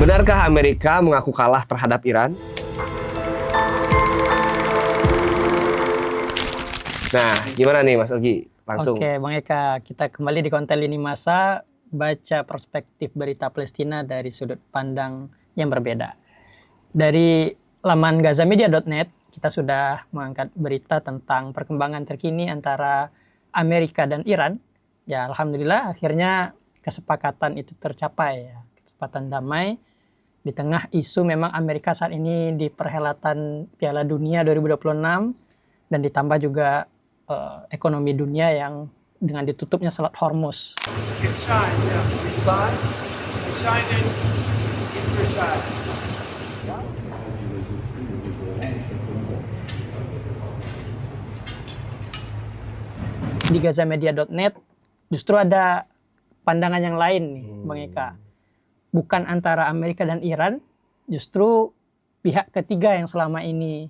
Benarkah Amerika mengaku kalah terhadap Iran? Nah, gimana nih Mas Ogi? Langsung. Oke, Bang Eka, kita kembali di konten Lini Masa, baca perspektif berita Palestina dari sudut pandang yang berbeda. Dari laman gazamedia.net, kita sudah mengangkat berita tentang perkembangan terkini antara Amerika dan Iran. Ya, alhamdulillah akhirnya kesepakatan itu tercapai, ya. Kesepakatan damai di tengah isu memang Amerika saat ini di perhelatan Piala Dunia 2026 dan ditambah juga ekonomi dunia yang dengan ditutupnya Selat Hormuz. It's signed, yeah. It's signed. We signed it in Versailles. Di gazamedia.net justru ada pandangan yang lain nih, Bang Eka. Bukan antara Amerika dan Iran, justru pihak ketiga yang selama ini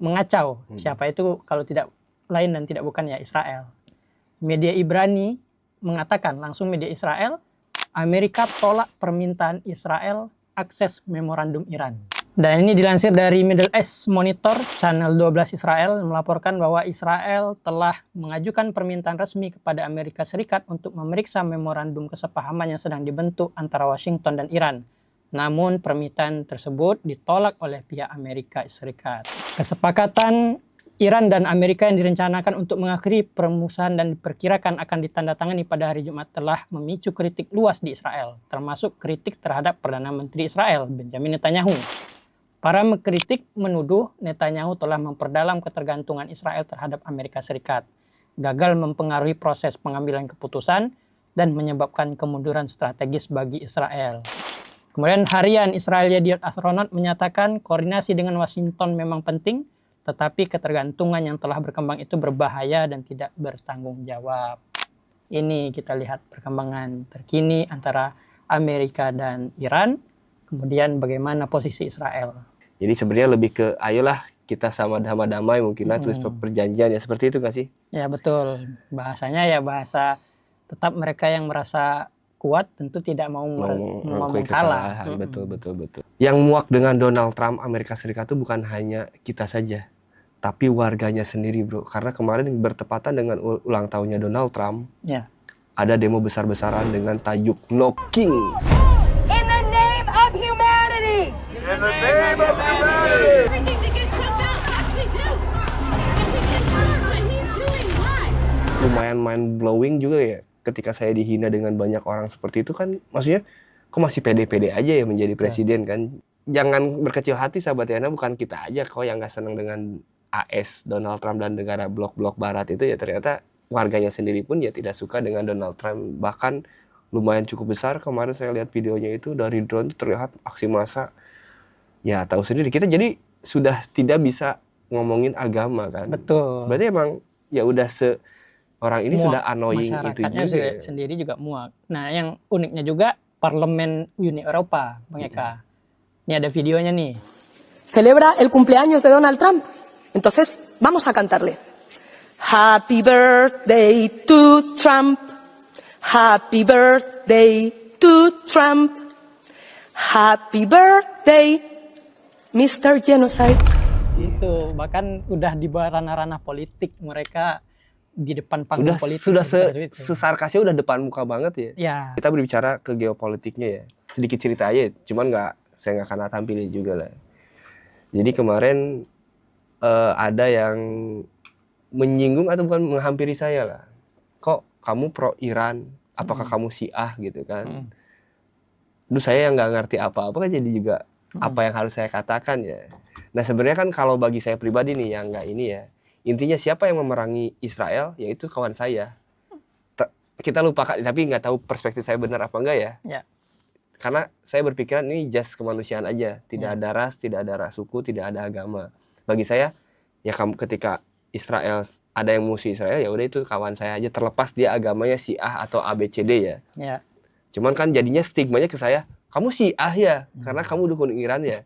mengacau. Siapa itu kalau tidak lain dan tidak bukan ya Israel. Media Ibrani mengatakan, langsung media Israel, Amerika tolak permintaan Israel akses memorandum Iran. Dan ini dilansir dari Middle East Monitor, channel 12 Israel, melaporkan bahwa Israel telah mengajukan permintaan resmi kepada Amerika Serikat untuk memeriksa memorandum kesepahaman yang sedang dibentuk antara Washington dan Iran. Namun permintaan tersebut ditolak oleh pihak Amerika Serikat. Kesepakatan Iran dan Amerika yang direncanakan untuk mengakhiri permusuhan dan diperkirakan akan ditandatangani pada hari Jumat telah memicu kritik luas di Israel, termasuk kritik terhadap Perdana Menteri Israel, Benjamin Netanyahu. Para mengkritik menuduh Netanyahu telah memperdalam ketergantungan Israel terhadap Amerika Serikat, gagal mempengaruhi proses pengambilan keputusan, dan menyebabkan kemunduran strategis bagi Israel. Kemudian harian Israel Yediot Ahronot menyatakan koordinasi dengan Washington memang penting, tetapi ketergantungan yang telah berkembang itu berbahaya dan tidak bertanggung jawab. Ini kita lihat perkembangan terkini antara Amerika dan Iran, kemudian bagaimana posisi Israel. Jadi sebenarnya lebih ke ayolah kita sama damai mungkin lah tulis perjanjian ya, seperti itu nggak sih? Ya betul, bahasanya ya bahasa tetap mereka yang merasa kuat tentu tidak mau mengakui kalah. kekalahan. Betul. Yang muak dengan Donald Trump Amerika Serikat itu bukan hanya kita saja, tapi warganya sendiri, bro. Karena kemarin bertepatan dengan ulang tahunnya Donald Trump, Ya. ada demo besar-besaran dengan tajuk No Kings. In the name of humanity. In the name of humanity. Everything to get shut down. Actually do. And to get hurt, but he's doing what? Lumayan mind blowing juga ya, ketika saya dihina dengan banyak orang seperti itu kan, maksudnya kok masih pede-pede aja ya menjadi presiden kan. Jangan berkecil hati sahabat Yana, bukan kita aja kok yang gak senang dengan AS, Donald Trump dan negara blok-blok barat itu ya, ternyata warganya sendiri pun ya tidak suka dengan Donald Trump. Bahkan lumayan cukup besar, kemarin saya lihat videonya itu dari drone itu terlihat aksi massa. Ya tahu sendiri, kita jadi sudah tidak bisa ngomongin agama kan. Betul. Berarti emang ya udah orang ini Muak. sudah annoying itu Masyarakatnya juga. sendiri juga muak. Nah, yang uniknya juga Parlemen Uni Eropa, Bang Eka. Ini ada videonya nih. Celebra el cumpleaños de Donald Trump. Entonces, vamos a cantarle. Happy birthday to Trump. Happy birthday to Trump. Happy birthday, Mr. Genocide. Itu bahkan udah di ranah-ranah politik, mereka di depan panggung Udah politik. sudah Itu. sesarkasnya udah depan muka banget ya. Ya, Kita berbicara ke geopolitiknya ya. Sedikit cerita aja, cuman saya nggak akan tampilin juga lah. Jadi kemarin ada yang menyinggung atau bukan menghampiri saya lah. Kok kamu pro Iran? Apakah kamu Syiah gitu kan? Duh, saya yang nggak ngerti apa-apa kan, jadi juga apa yang harus saya katakan ya. Nah sebenarnya kan kalau bagi saya pribadi nih yang nggak ini ya, intinya siapa yang memerangi Israel yaitu kawan saya. Kita lupakan, tapi nggak tahu perspektif saya benar apa enggak ya. ya. Karena saya berpikiran ini just kemanusiaan aja, tidak ada ras, tidak ada ras suku, tidak ada agama. Bagi saya ya ketika Israel ada yang musuh Israel ya udah itu kawan saya aja, terlepas dia agamanya Syiah atau ABCD ya. Ya. Cuman kan jadinya stigmanya ke saya, kamu Syiah ya karena kamu dukung Iran ya.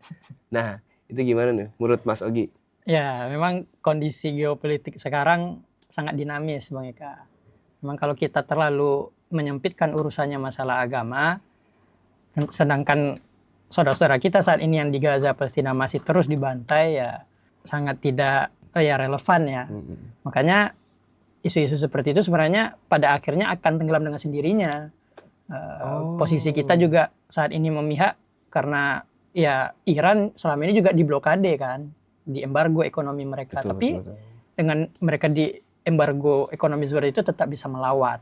Nah, itu gimana nih menurut Mas Ogi? Ya, memang kondisi geopolitik sekarang sangat dinamis, Bang Eka. Memang kalau kita terlalu menyempitkan urusannya masalah agama, sedangkan saudara-saudara kita saat ini yang di Gaza Palestina masih terus dibantai ya sangat tidak relevan ya. Makanya isu-isu seperti itu sebenarnya pada akhirnya akan tenggelam dengan sendirinya. Posisi kita juga saat ini memihak karena ya Iran selama ini juga diblokade kan, di embargo ekonomi mereka. Tapi dengan mereka di embargo ekonomi seperti itu tetap bisa melawan.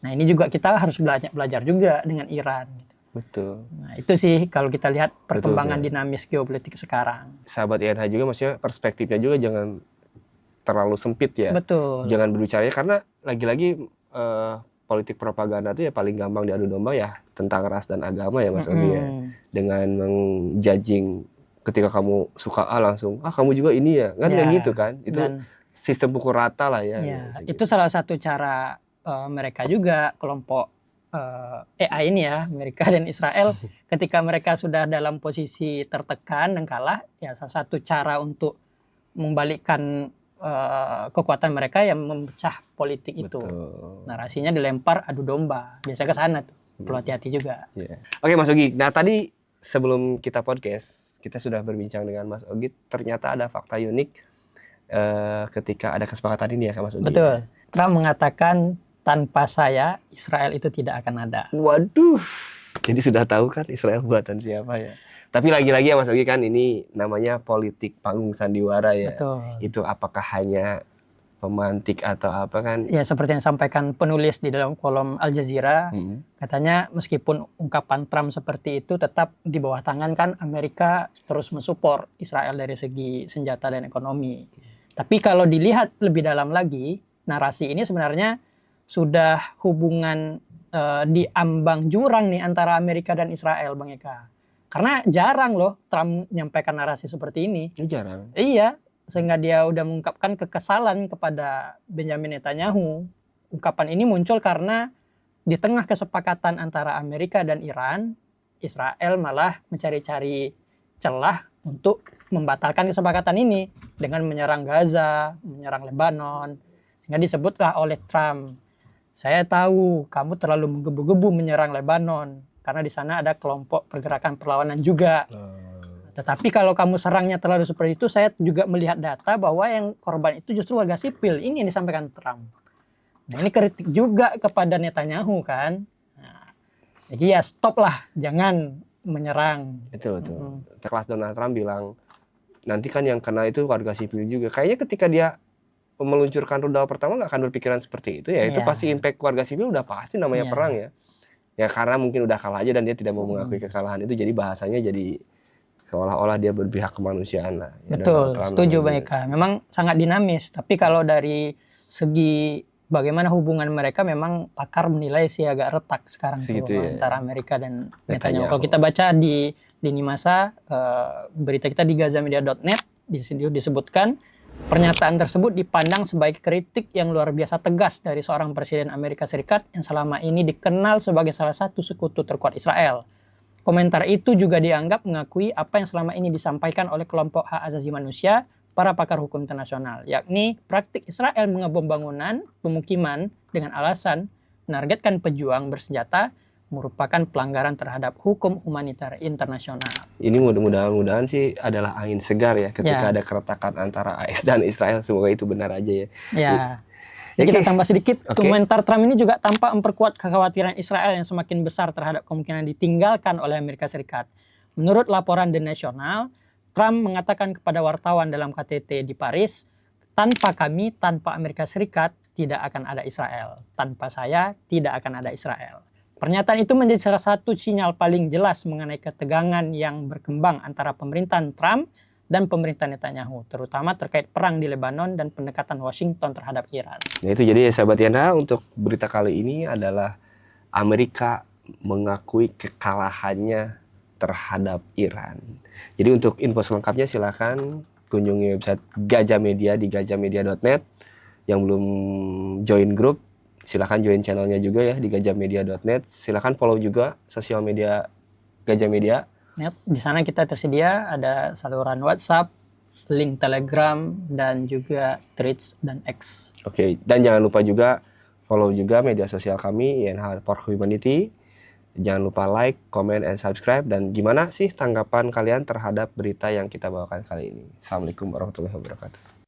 Nah ini juga kita harus belajar juga dengan Iran. Gitu. Betul. Nah itu sih kalau kita lihat perkembangan dinamis geopolitik sekarang. Sahabat INH juga maksudnya perspektifnya juga jangan terlalu sempit ya. Betul. Jangan berbicaranya karena lagi-lagi politik propaganda itu ya paling gampang diadu domba ya tentang ras dan agama ya Mas Ogi ya. Dengan menjudging ketika kamu suka A langsung kamu juga ini ya. Kan kayak gitu kan. Itu sistem pukul rata lah ya. Itu salah satu cara mereka juga kelompok AI ini ya, Amerika dan Israel ketika mereka sudah dalam posisi tertekan dan kalah ya salah satu cara untuk membalikkan kekuatan mereka yang memecah politik itu. Narasinya dilempar adu domba. Biasa ke sana tuh. Perlu hati-hati juga. Oke Mas Ogi. Nah tadi sebelum kita podcast, kita sudah berbincang dengan Mas Ogi. Ternyata ada fakta unik ketika ada kesepakatan ini ya Mas Ogi. Betul. Trump mengatakan tanpa saya Israel itu tidak akan ada. Waduh. Jadi sudah tahu kan Israel buatan siapa ya. Tapi lagi-lagi ya Mas Ogi kan ini namanya politik panggung sandiwara ya. Betul. Itu apakah hanya pemantik atau apa kan? Ya seperti yang disampaikan penulis di dalam kolom Al Jazeera, katanya meskipun ungkapan Trump seperti itu tetap di bawah tangan kan Amerika terus mensupport Israel dari segi senjata dan ekonomi. Tapi kalau dilihat lebih dalam lagi, narasi ini sebenarnya sudah hubungan di ambang jurang nih antara Amerika dan Israel Bang Eka. Karena jarang loh Trump menyampaikan narasi seperti ini. Jarang. Iya, sehingga dia udah mengungkapkan kekesalan kepada Benjamin Netanyahu. Ungkapan ini muncul karena di tengah kesepakatan antara Amerika dan Iran, Israel malah mencari-cari celah untuk membatalkan kesepakatan ini dengan menyerang Gaza, menyerang Lebanon. Sehingga disebutlah oleh Trump, saya tahu kamu terlalu menggebu-gebu menyerang Lebanon. Karena di sana ada kelompok pergerakan perlawanan juga. Tetapi kalau kamu serangnya terlalu seperti itu, saya juga melihat data bahwa yang korban itu justru warga sipil. Ini yang disampaikan Trump. Nah ini kritik juga kepada Netanyahu kan. Nah, jadi ya stop lah, jangan menyerang. Betul. Kelas Donald Trump bilang, nanti kan yang kena itu warga sipil juga. Kayaknya ketika dia meluncurkan rudal pertama nggak akan berpikiran seperti itu ya. Itu pasti impact warga sipil udah pasti namanya perang ya. Ya karena mungkin udah kalah aja dan dia tidak mau mengakui kekalahan itu, jadi bahasanya jadi seolah-olah dia berpihak kemanusiaan lah. Ya, betul, setuju Bang Eka. Memang sangat dinamis, tapi kalau dari segi bagaimana hubungan mereka memang pakar menilai sih agak retak sekarang tuh antara Amerika dan Netanyahu. Kalau kita baca di lini masa berita kita di gazamedia.net di sini disebutkan pernyataan tersebut dipandang sebagai kritik yang luar biasa tegas dari seorang Presiden Amerika Serikat yang selama ini dikenal sebagai salah satu sekutu terkuat Israel. Komentar itu juga dianggap mengakui apa yang selama ini disampaikan oleh kelompok hak asasi manusia, para pakar hukum internasional, yakni praktik Israel mengebom bangunan pemukiman dengan alasan menargetkan pejuang bersenjata merupakan pelanggaran terhadap hukum humaniter internasional. Ini mudah-mudahan sih adalah angin segar ya ketika ada keretakan antara AS dan Israel. Semoga itu benar aja ya. Ya. Jadi kita tambah sedikit, komentar Trump ini juga tampak memperkuat kekhawatiran Israel yang semakin besar terhadap kemungkinan ditinggalkan oleh Amerika Serikat. Menurut laporan The National, Trump mengatakan kepada wartawan dalam KTT di Paris, tanpa kami, tanpa Amerika Serikat, tidak akan ada Israel. Tanpa saya, tidak akan ada Israel. Pernyataan itu menjadi salah satu sinyal paling jelas mengenai ketegangan yang berkembang antara pemerintahan Trump dan pemerintahan Netanyahu, terutama terkait perang di Lebanon dan pendekatan Washington terhadap Iran. Nah itu jadi sahabat Yana, untuk berita kali ini adalah Amerika mengakui kekalahannya terhadap Iran. Jadi untuk info selengkapnya silakan kunjungi website Gajah Media di gajahmedia.net. Yang belum join grup, silakan join channelnya juga ya di gajahmedia.net. Silakan follow juga sosial media Gajah Media. Di sana kita tersedia ada saluran WhatsApp, link Telegram, dan juga Threads dan X. Oke, dan jangan lupa juga follow juga media sosial kami INH for Humanity. Jangan lupa like, comment, and subscribe. Dan gimana sih tanggapan kalian terhadap berita yang kita bawakan kali ini? Assalamualaikum warahmatullahi wabarakatuh.